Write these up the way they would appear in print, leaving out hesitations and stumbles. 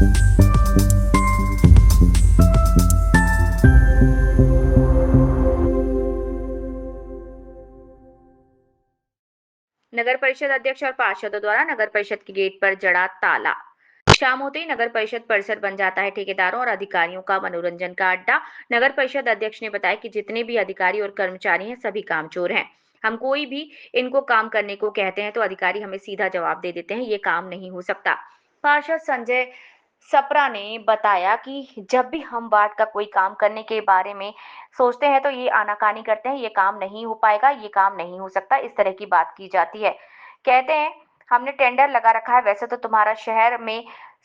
नगर परिषद अध्यक्ष और पार्षदों द्वारा नगर परिषद के गेट पर जड़ा ताला। शाम होते ही नगर परिषद परिसर बन जाता है ठेकेदारों और अधिकारियों का मनोरंजन का अड्डा। नगर परिषद अध्यक्ष ने बताया कि जितने भी अधिकारी और कर्मचारी हैं सभी कामचोर हैं। हम कोई भी इनको काम करने को कहते हैं तो अधिकारी हमें सीधा जवाब दे देते हैं, ये काम नहीं हो सकता। पार्षद संजय सप्रा ने बताया कि जब भी हम वार्ड का कोई काम करने के बारे में सोचते हैं तो ये आनाकानी करते हैं, ये काम नहीं हो पाएगा, ये काम नहीं हो सकता, इस तरह की बात की जाती है। कहते हैं हमने टेंडर लगा रखा है, वैसे तो तुम्हारा शहर में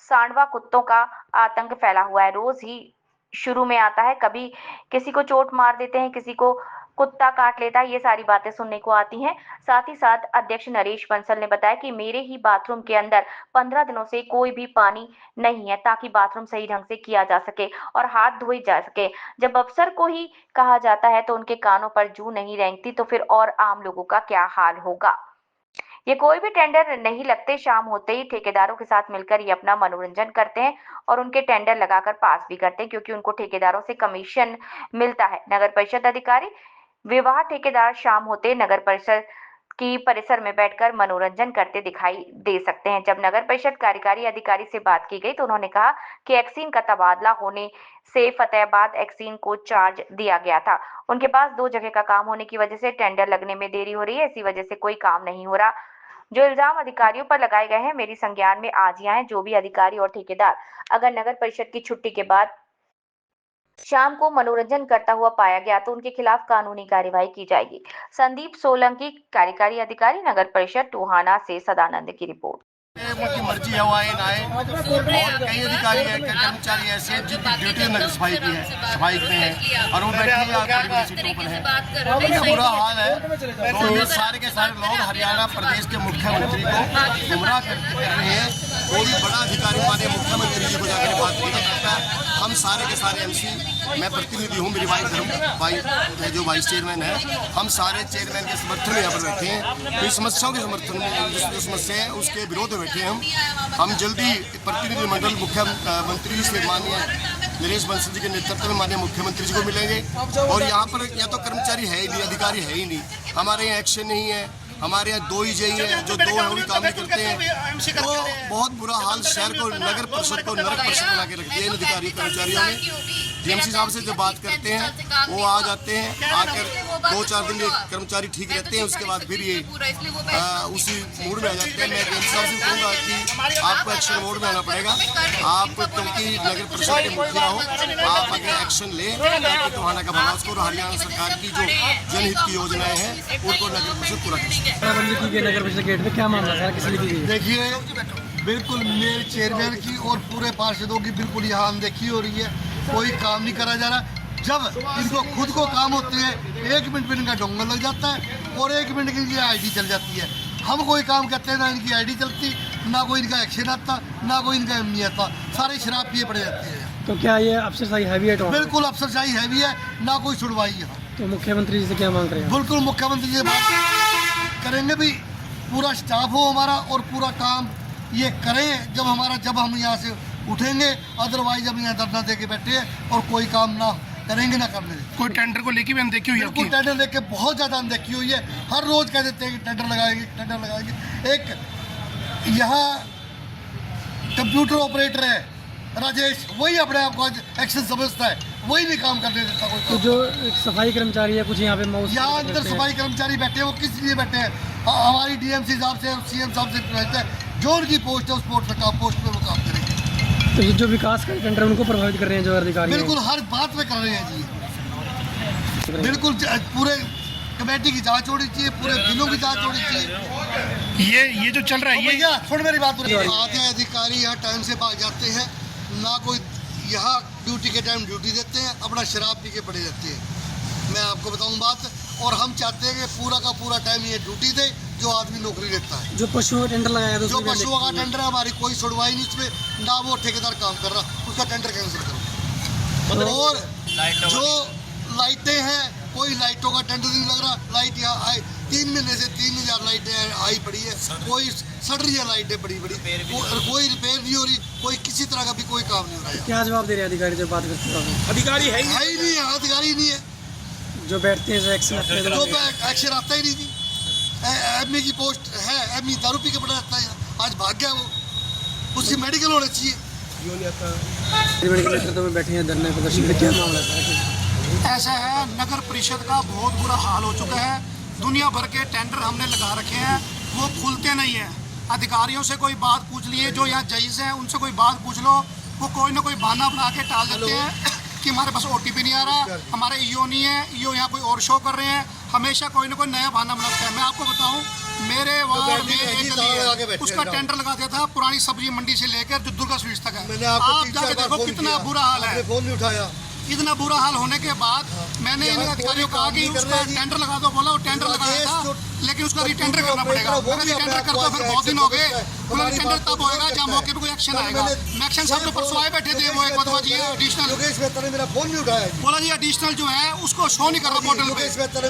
सांडवा कुत्तों का आतंक फैला हुआ है, रोज ही शुरू में आता है, कभी किसी को चोट मार देते हैं, किसी को कुत्ता काट लेता है, ये सारी बातें सुनने को आती हैं। साथ ही साथ अध्यक्ष नरेश बंसल ने बताया कि मेरे ही बाथरूम के अंदर 15 दिनों से कोई भी पानी नहीं है ताकि बाथरूम सही ढंग से किया जा सके और हाथ धोए जा सके। जब अफसर को ही कहा जाता है तो उनके कानों पर जूं नहीं रेंगती तो फिर और आम लोगों का क्या हाल होगा। ये कोई भी टेंडर नहीं लगते, शाम होते ही ठेकेदारों के साथ मिलकर ये अपना मनोरंजन करते हैं और उनके टेंडर लगाकर पास भी करते हैं क्योंकि उनको ठेकेदारों से कमीशन मिलता है। नगर परिषद अधिकारी विवाह ठेकेदार शाम होते नगर परिषद की परिसर में बैठकर मनोरंजन करते दिखाई दे सकते हैं। जब नगर परिषद कार्यकारी अधिकारी से बात की गई तो उन्होंने कहा कि एक्सीन का तबादला होने से फतेहाबाद एक्सीन को चार्ज दिया गया था। उनके पास 2 जगह का काम होने की वजह से टेंडर लगने में देरी हो रही है, इसी वजह से कोई काम नहीं हो रहा। जो इल्जाम अधिकारियों पर लगाए गए हैं मेरी संज्ञान में आज ही आए। जो भी अधिकारी और ठेकेदार अगर नगर परिषद की छुट्टी के बाद शाम को मनोरंजन करता हुआ पाया गया तो उनके खिलाफ कानूनी कार्यवाही की जाएगी। संदीप सोलंकी, कार्यकारी अधिकारी, नगर परिषद टोहाना से सदानंद की रिपोर्ट। उनकी मर्जी है, वो आए ना आए। और कई अधिकारी है, कर्मचारी ऐसे जिनकी ड्यूटी नगर सफाई की है, सफाई में है और वो बैठे सीटों पर है। ये बुरा हाल है। तो ये सारे के सारे लोग हरियाणा प्रदेश के मुख्यमंत्री को गुमराह कर रहे हैं। कोई बड़ा अधिकारी हमारे मुख्यमंत्री जी को जाकर बात नहीं करता है। हम सारे के सारे एमसी, मैं प्रतिनिधि हूँ, मेरी वाइस जो वाइस चेयरमैन है, हम सारे चेयरमैन के समर्थन में यहाँ पर बैठे हैं। तो समस्याओं के समर्थन में जो समस्या है उसके विरोध में बैठे हैं। हम जल्दी प्रतिनिधिमंडल मुख्यमंत्री से माननीय नरेश बंसल जी के नेतृत्व में माननीय मुख्यमंत्री जी को मिलेंगे। और यहाँ पर या तो कर्मचारी है ही नहीं, अधिकारी है ही नहीं, हमारे यहाँ एक्शन नहीं है। हमारे यहाँ 2 ही जेई हैं, जो 2 हैं वो भी काम नहीं करते हैं। तो बहुत बुरा हाल शहर को, नगर परिषद को नरक परिषद बना के रख दिया इन अधिकारी कर्मचारियों ने। डीएमसी साहब से जब बात करते हैं वो आ जाते हैं, आकर 2-4 दिन ये कर्मचारी ठीक रहते हैं, उसके बाद फिर ये उसी मूड में आ जाते हैं। मैं डीएमसी साहब से कहूँगा कि आपको एक्शन मोड में आना पड़ेगा। आप क्योंकि नगर परिषद के मुखिया हो, आप अगर एक्शन लें ताकि टोहाना का भला उसको, हरियाणा सरकार की जो जनहित की योजनाएं हैं उनको नगर परिषद पूरा कर सके। नगर परिषद गेट में क्या मामला है? किसी ने देखिए, बिल्कुल मेरे चेयरमैन की और पूरे पार्षदों की बिल्कुल यहाँ अनदेखी हो रही है। कोई काम नहीं करा जा रहा। जब इनको खुद को काम होते हैं 1 मिनट में इनका डोंगल लग जाता है और 1 मिनट की इनकी आईडी चल जाती है। हम कोई काम करते हैं ना इनकी आईडी चलती, ना कोई इनका एक्शन आता, ना कोई इनका एम नहीं आता, सारे शराब पिए पड़े जाते हैं। तो क्या ये अफसरशाही हैवी है? बिल्कुल अफसरशाही हैवी है, ना कोई सुनवाई है। तो मुख्यमंत्री जी से क्या मांग रहे हैं? बिल्कुल मुख्यमंत्री जी से बात करेंगे भी, पूरा स्टाफ हो हमारा और पूरा काम ये करें जब हम यहाँ से उठेंगे। अदरवाइज हम यहाँ धरना दे के बैठे हैं और कोई काम ना करेंगे ना करने देंगे। कोई टेंडर को लेके भी अनदेखी हुई है? बिल्कुल टेंडर लेके बहुत ज़्यादा अनदेखी हुई है। हर रोज कह देते हैं कि टेंडर लगाएंगे। एक यहाँ कंप्यूटर ऑपरेटर है राजेश, वही अपने आप को एक्शन समझता है, वही नहीं काम करने देता कोई। तो जो सफाई कर्मचारी है कुछ यहाँ पे यहाँ अंदर सफाई कर्मचारी बैठे हैं, वो किस लिए बैठे हैं? हमारी डीएमसी साहब से, सीएम साहब से बैठते हैं, जो उनकी पोस्ट है उस पोस्ट पे वो काम करेंगे। तो ये जो विकास का टेंडर उनको प्रभावित कर रहे हैं जो अधिकारी? बिल्कुल हर बात में कर रहे हैं जी। बिल्कुल पूरे कमेटी की जांच होनी चाहिए, पूरे जिलों की जांच होनी चाहिए। ये जो चल रहा है, ये सुन मेरी बात। आधे अधिकारी यहाँ टाइम से भाग जाते हैं, ना कोई यहाँ ड्यूटी के टाइम ड्यूटी देते हैं, अपना शराब पी के पड़े रहते हैं। मैं आपको बताऊं बात, और हम चाहते हैं कि पूरा का पूरा टाइम ये ड्यूटी दे जो आदमी नौकरी लेता है। जो पशुओं का टेंडर लगाया था, जो पशुओं का टेंडर है, हमारी कोई सुनवाई नहीं इसमें, ना वो ठेकेदार काम कर रहा, उसका टेंडर कैंसिल करो। और जो लाइटें हैं, कोई लाइटों का टेंडर नहीं लग रहा। लाइट यहाँ 3 महीने से 3000 लाइटें आई पड़ी है, कोई सड़ रही है लाइटें बड़ी बड़ी, कोई रिपेयर नहीं हो रही, कोई किसी तरह का भी कोई काम नहीं हो रहा है। क्या जवाब दे रहे हैं अधिकारी जब बात करते हो? अधिकारी है ही नहीं है, अधिकारी नहीं है जो बैठते हैं जो एक्शन तो एक्शन आता ही नहीं थी। एमई की पोस्ट है, एमई दारू पी के बड़ा रहता है, आज भाग गया वो, उसकी मेडिकल होना चाहिए। मेडिकल में बैठे हैं धरने प्रदर्शन में, क्या मामला है? ऐसा है, नगर परिषद का बहुत बुरा हाल हो चुका है। दुनिया भर के टेंडर हमने लगा रखे हैं, वो खुलते नहीं हैं। अधिकारियों से कोई बात पूछ लिए, जो यहाँ जज हैं उनसे कोई बात पूछ लो, वो कोई ना कोई बहाना बना के टाल देते हैं कि हमारे पास OTP नहीं आ रहा, हमारे ईओ नहीं है, ईओ यहाँ कोई और शो कर रहे हैं। हमेशा कोई ना कोई नया बहाना बनाता है। मैं आपको बताऊं, मेरे वार्ड में एक गली है, उसका टेंडर लगा दिया था पुरानी सब्जी मंडी से लेकर जो दुर्गा स्वीट्स तक है। आप जाके देखो कितना बुरा हाल है। फोन नहीं उठाया। इतना बुरा हाल होने के बाद मैंने इन अधिकारियों को कहा कि उसका टेंडर लगा दो, बोला वो टेंडर लगाया था लेकिन उसका रिटेंडर करना पड़ेगा। रिटेंडर करता फिर बहुत दिन हो गए, बोला रिटेंडर तब होएगा जब मौके पे कोई एक्शन आएगा। मैक्शन साहब तो परसों आए बैठे थे, वो एक बदवा जी एडिशनल, मेरा फोन नहीं उठाया, बोला जी एडिशनल जो है उसको शो नहीं कर रहा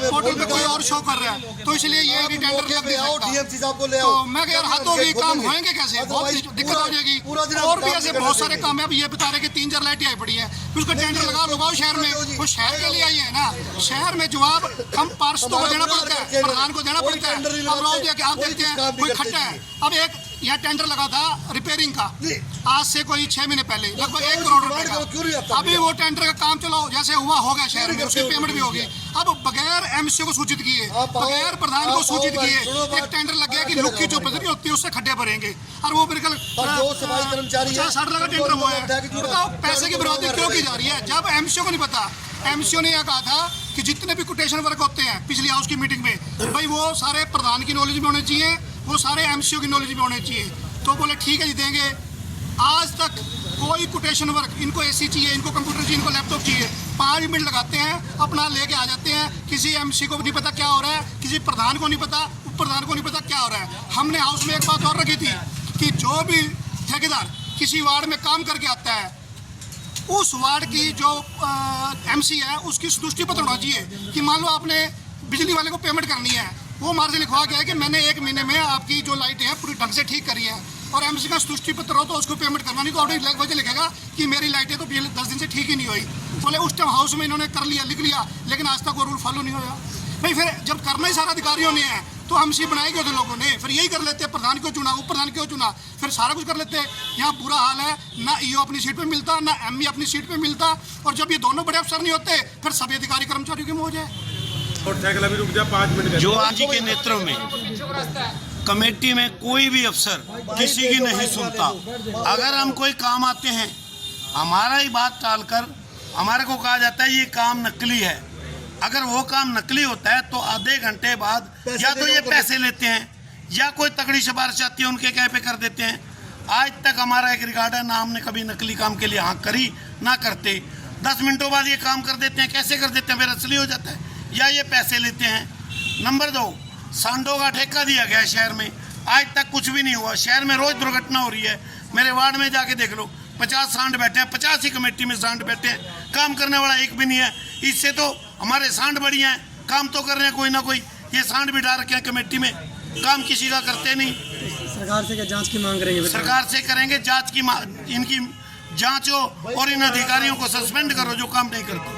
पोर्टल पे कोई और शो कर रहा है, तो इसलिए ये रिटेंडर लग नहीं सकता। डीएमसी साहब को ले आओ। तो मैं यार हाथों की काम होएंगे कैसे, बहुत दिक्कत हो जाएगी। और भी ऐसे बहुत सारे काम है। अब ये बता रहे कि 3-4 लाइटें आई पड़ी है, फिर उसका टेंडर लगाओ शहर में, वो शहर के लिए आई है ना। शहर में जवाब हम पार्षदों को देना पड़ता है, प्रधान को देना पड़ता है। अब रोज आप देखते हैं कोई खट्टा है। अब एक यहाँ टेंडर लगा था रिपेयरिंग का, आज से कोई 6 महीने पहले, लगभग 1 करोड़ रुपए का। अभी वो टेंडर का काम चलो जैसे हुआ होगा शहर में, उसकी पेमेंट भी होगी। अब बगैर एमसीओ को सूचित किए, बगैर प्रधान को सूचित किए एक टेंडर लग गया कि लुक की जो बजरी होती है उससे खड्डे भरेंगे, और वो बिल्कुल 50-60 लाख का टेंडर हुआ है। बताओ पैसे की बर्बादी क्यों की जा रही है जब एमसीओ को नहीं पता। एमसीओ ने यह कहा था कि जितने भी कोटेशन वर्क होते हैं पिछली हाउस की मीटिंग में, भाई वो सारे प्रधान की नॉलेज में होने चाहिए, वो सारे एमसीओ की नॉलेज में होने चाहिए। तो बोले ठीक है जी देंगे। आज तक कोई कोटेशन वर्क, इनको एसी चाहिए, इनको कंप्यूटर चाहिए, इनको लैपटॉप चाहिए, 5 मिनट लगाते हैं, अपना लेके आ जाते हैं। किसी एमसी को नहीं पता क्या हो रहा है, किसी प्रधान को नहीं पता, उप प्रधान को नहीं पता क्या हो रहा है। हमने हाउस में एक बात और रखी थी कि जो भी ठेकेदार किसी वार्ड में काम करके आता है, उस वार्ड की जो एमसी है उसकी संतुष्टि पत्र होना चाहिए कि मान लो आपने बिजली वाले को पेमेंट करनी है, वो हमारे से लिखवा गया है कि मैंने 1 महीने में आपकी जो लाइटें हैं पूरी ढंग से ठीक करी है, और एमसी का संतुष्टि पत्र हो तो उसको पेमेंट करना नहीं तो ऑडिट वजह लिखेगा कि मेरी लाइटें तो 10 दिन से ठीक ही नहीं हुई। बोले उस टाइम हाउस में इन्होंने कर लिया, लिख लिया, लेकिन आज तक वो रूल फॉलो नहीं होगा। भाई फिर जब करना ही सारा अधिकारियों ने है तो एमसी बनाए क्यों थे लोगों ने, फिर यही कर लेते, प्रधान क्यों चुना, उप प्रधान क्यों चुना, फिर सारा कुछ कर लेते। यहाँ बुरा हाल है, ना ईओ अपनी सीट पे मिलता, ना एमई अपनी सीट पे मिलता, और जब ये दोनों बड़े अफसर नहीं होते फिर सभी अधिकारी कर्मचारियों की मौज है। जो आज के नेतृत्व में कमेटी में कोई भी अफसर किसी की नहीं सुनता। अगर हम कोई काम आते हैं, हमारा ही बात टालकर हमारे को कहा जाता है ये काम नकली है। अगर वो काम नकली होता है तो आधे घंटे बाद या तो ये पैसे लेते हैं या कोई तगड़ी सिफारिश आती है उनके कह पे कर देते हैं। आज तक हमारा एक रिकॉर्ड है ना, हमने कभी नकली काम के लिए हाँ करी ना करते। 10 मिनटों बाद ये काम कर देते हैं। कैसे कर देते हैं, फिर असली हो जाता है या ये पैसे लेते हैं। नंबर 2, सांडों का ठेका दिया गया है शहर में, आज तक कुछ भी नहीं हुआ। शहर में रोज दुर्घटना हो रही है। मेरे वार्ड में जाके देख लो, 50 सांड बैठे हैं, 50 ही कमेटी में सांड बैठे हैं, काम करने वाला एक भी नहीं है। इससे तो हमारे सांड बढ़िया हैं, काम तो कर रहे हैं कोई ना कोई। ये सांड भी डाल रखे हैं कमेटी में, काम किसी का करते नहीं। सरकार से क्या जांच की मांग करेंगे? सरकार से करेंगे जांच की, इनकी जांच हो और इन अधिकारियों को सस्पेंड करो जो काम नहीं करते।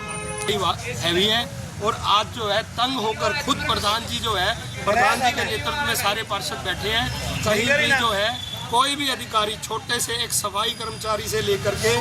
हैवी है। और आज जो है तंग होकर खुद प्रधान जी जो है, प्रधान जी के नेतृत्व में सारे पार्षद बैठे हैं। कहीं भी जो है कोई भी अधिकारी, छोटे से एक सफाई कर्मचारी से लेकर के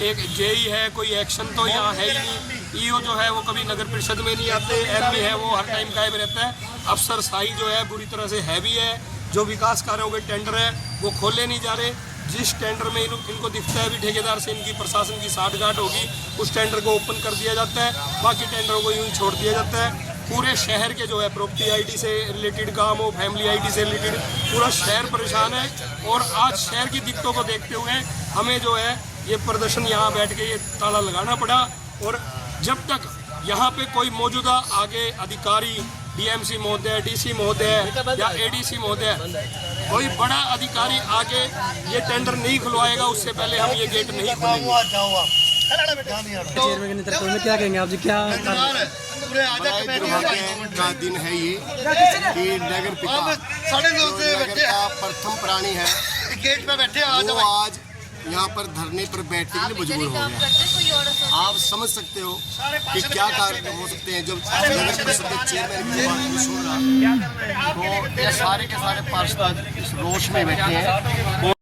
एक जेई है, कोई एक्शन तो यहाँ है ही नहीं। ईओ जो है वो कभी नगर परिषद में नहीं आते, एमई है वो हर टाइम गायब रहता है। अफसरशाही जो है बुरी तरह से हैवी है। जो विकास कार्यों के टेंडर है वो खोले नहीं जा रहे। जिस टेंडर में इनको दिखता है भी ठेकेदार से इनकी प्रशासन की साठगांठ होगी, उस टेंडर को ओपन कर दिया जाता है, बाकी टेंडरों को यूँ ही छोड़ दिया जाता है। पूरे शहर के जो है प्रॉपर्टी आईडी से रिलेटेड काम हो, फैमिली आईडी से रिलेटेड, पूरा शहर परेशान है। और आज शहर की दिक्कतों को देखते हुए हमें जो है ये प्रदर्शन यहाँ बैठ के ये ताला लगाना पड़ा। और जब तक यहाँ पे कोई मौजूदा आगे अधिकारी, डीएमसी महोदय, डीसी महोदय या एडीसी महोदय, कोई बड़ा अधिकारी आगे ये टेंडर नहीं खुलवाएगा, उससे पहले हम ये गेट नहीं खोलेंगे। चेयरमैन के नेतृत्व में क्या कहेंगे आप जी, क्या बड़ा दुर्भाग्य का दिन है ये कि नगर पिता जो नगर का प्रथम प्राणी है गेट पे बैठे वो आज यहाँ पर धरने पर बैठने के लिए मजबूर हो गया। आप समझ सकते हो कि क्या कारण हो सकते हैं जब नगर परिषद के चेयरमैन की बात को सुन रहा तो ये सारे के सारे पार्षद इस रोष में बैठे हैं।